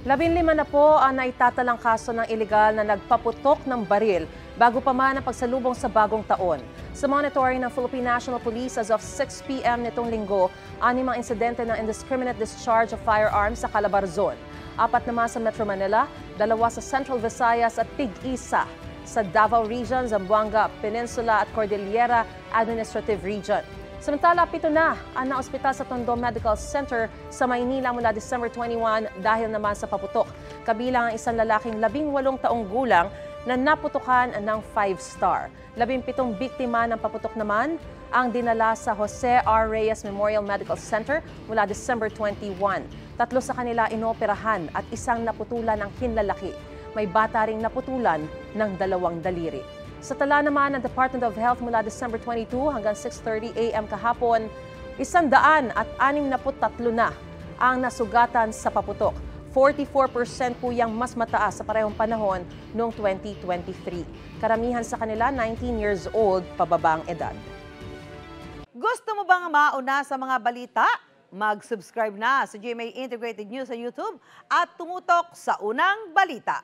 15 na po ang naitatalang kaso ng iligal na nagpaputok ng baril bago pa man ang pagsalubong sa bagong taon. Sa monitoring ng Philippine National Police as of 6 p.m. nitong linggo, 6 insidente ng indiscriminate discharge of firearms sa Calabarzon. 4 naman sa Metro Manila, 2 sa Central Visayas at Tig-isa sa Davao Region, Zamboanga Peninsula at Cordillera Administrative Region. Samantala, 7 na ang naospital sa Tondo Medical Center sa Maynila mula December 21 dahil naman sa paputok. Kabilang ang isang lalaking 18 taong gulang na naputukan ng 5-star. 17 biktima ng paputok naman ang dinala sa Jose R. Reyes Memorial Medical Center mula December 21. 3 sa kanila inoperahan at isang naputulan ng hinlalaki. May bata ring naputulan ng 2 daliri. Sa tala naman ng Department of Health mula December 22 hanggang 6:30 a.m. kahapon, 163 na ang nasugatan sa paputok. 44% po yung mas mataas sa parehong panahon noong 2023. Karamihan sa kanila 19 years old pababang edad. Gusto mo bang mauna sa mga balita? Mag-subscribe na sa GMA Integrated News sa YouTube at tumutok sa unang balita.